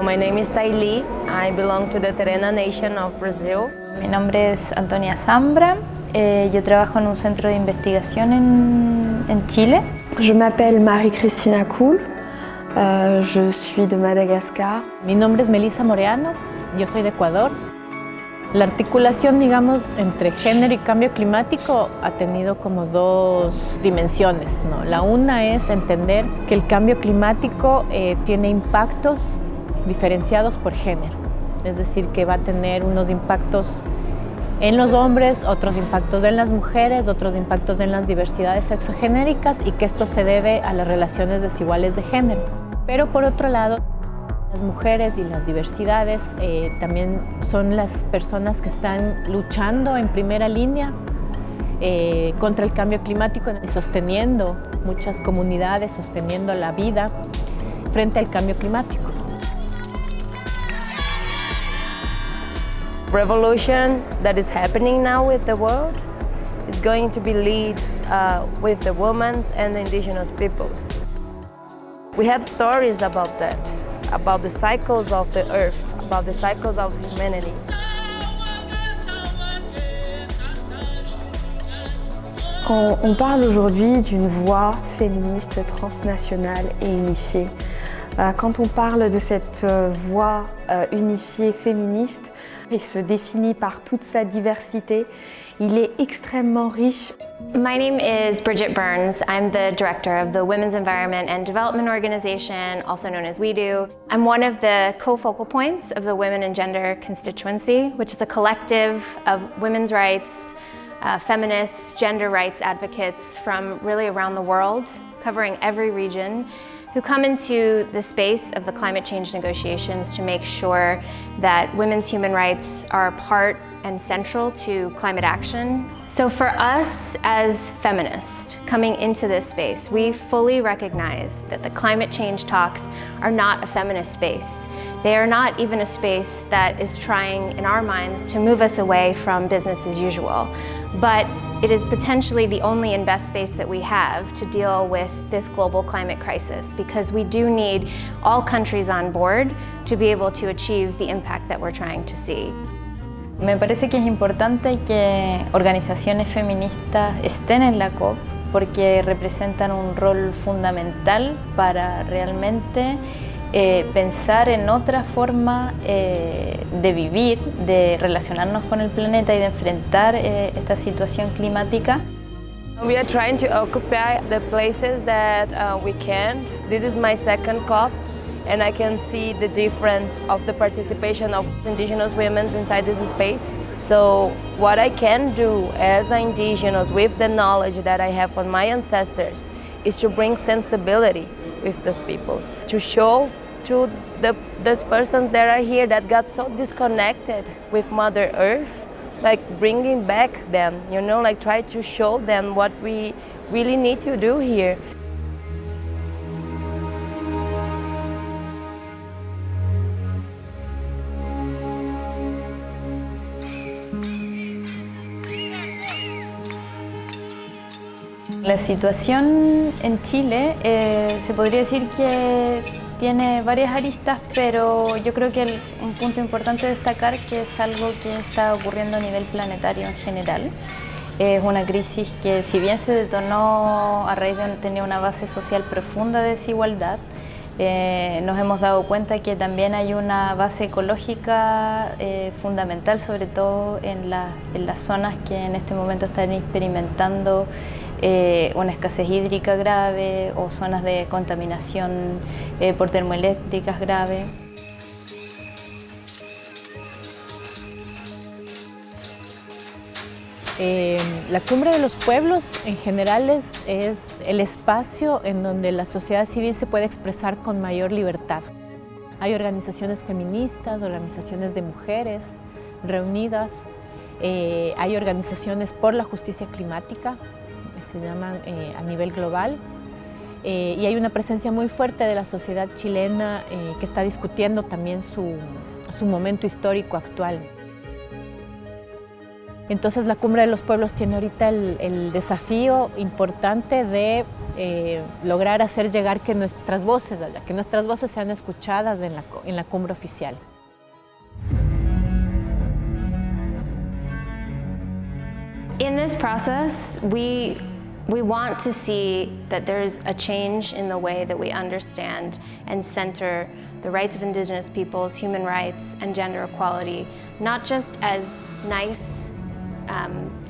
My name is Tai Lee. I belong to the Terena Nation of Brazil. Mi nombre es Antonia Zambra. Yo trabajo en un centro de investigación en Chile. Je m'appelle Marie-Cristina Kuhl. Je suis de Madagascar. Mi nombre es Melissa Moreano. Yo soy de Ecuador. La articulación, digamos, entre género y cambio climático ha tenido como dos dimensiones, ¿no? La una es entender que el cambio climático tiene impactos diferenciados por género, es decir, que va a tener unos impactos en los hombres, otros impactos en las mujeres, otros impactos en las diversidades sexogenéricas y que esto se debe a las relaciones desiguales de género. Pero por otro lado, las mujeres y las diversidades también son las personas que están luchando en primera línea contra el cambio climático y sosteniendo muchas comunidades, sosteniendo la vida frente al cambio climático. Revolution that is happening now with the world is going to be led with the women and the indigenous peoples. We have stories about that, about the cycles of the earth, about the cycles of humanity. Quand on parle aujourd'hui d'une voix féministe transnationale et unifiée, quand on parle de cette voix unifiée féministe, il se définit par toute sa diversité, il est extrêmement riche. My name is Bridget Burns. I'm the director of the Women's Environment and Development Organization, also known as We Do. I'm one of the co-focal points of the Women and Gender Constituency, which is a collective of women's rights, feminists, gender rights advocates from really around the world, covering every region, who come into the space of the climate change negotiations to make sure that women's human rights are part and central to climate action. So for us as feminists coming into this space, we fully recognize that the climate change talks are not a feminist space. They are not even a space that is trying, in our minds, to move us away from business as usual. But it is potentially the only and best space that we have to deal with this global climate crisis, because we do need all countries on board to be able to achieve the impact that we're trying to see. Me parece que es importante que organizaciones feministas estén en la COP porque representan un rol fundamental para realmente pensar en otra forma de vivir, de relacionarnos con el planeta y de enfrentar esta situación climática. We are trying to occupy the places that we can. This is my second COP, and I can see the difference of the participation of indigenous women inside this space. So what I can do as an indigenous with the knowledge that I have from my ancestors is to bring sensibility with those peoples, to show to those persons that are here that got so disconnected with Mother Earth, like bringing back them, you know, like try to show them what we really need to do here. La situación en Chile se podría decir que tiene varias aristas, pero yo creo que un punto importante a destacar que es algo que está ocurriendo a nivel planetario en general. Es una crisis que, si bien se detonó a raíz de tener una base social profunda de desigualdad, nos hemos dado cuenta que también hay una base ecológica fundamental, sobre todo en las zonas que en este momento están experimentando una escasez hídrica grave o zonas de contaminación por termoeléctricas grave. La Cumbre de los Pueblos en general es el espacio en donde la sociedad civil se puede expresar con mayor libertad. Hay organizaciones feministas, organizaciones de mujeres reunidas, hay organizaciones por la justicia climática, se llaman a nivel global, y hay una presencia muy fuerte de la sociedad chilena que está discutiendo también su momento histórico actual. Entonces la Cumbre de los Pueblos tiene ahorita el desafío importante de lograr hacer llegar que nuestras voces sean escuchadas en la cumbre oficial. In this process, we want to see that there's a change in the way that we understand and center the rights of Indigenous peoples, human rights, and gender equality, not just as nice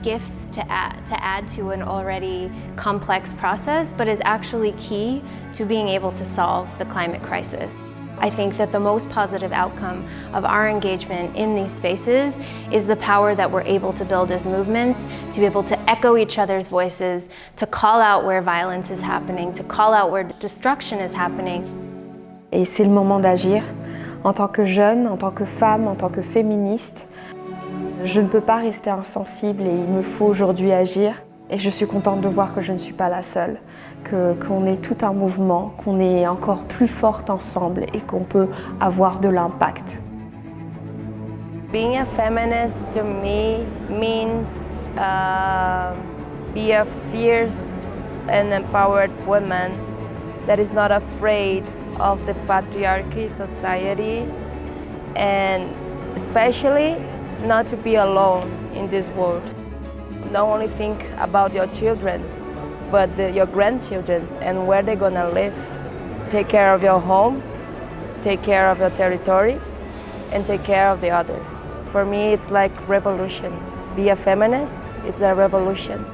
gifts to add to an already complex process, but is actually key to being able to solve the climate crisis. I think that the most positive outcome of our engagement in these spaces is the power that we're able to build as movements, to be able to echo each other's voices, to call out where violence is happening, to call out where destruction is happening. Et c'est le moment d'agir. En tant que jeune, en tant que femme, en tant que féministe, je ne peux pas rester insensible et il me faut aujourd'hui agir. Et je suis contente de voir que je ne suis pas la seule, qu'on est tout un mouvement, qu'on est encore plus forte ensemble et qu'on peut avoir de l'impact. Being a feminist to me means be a fierce and empowered woman that is not afraid of the patriarchy society, and especially not to be alone in this world. Don't only think about your children, but your grandchildren and where they're gonna live. Take care of your home, take care of your territory, and take care of the other. For me, it's like revolution. Be a feminist, it's a revolution.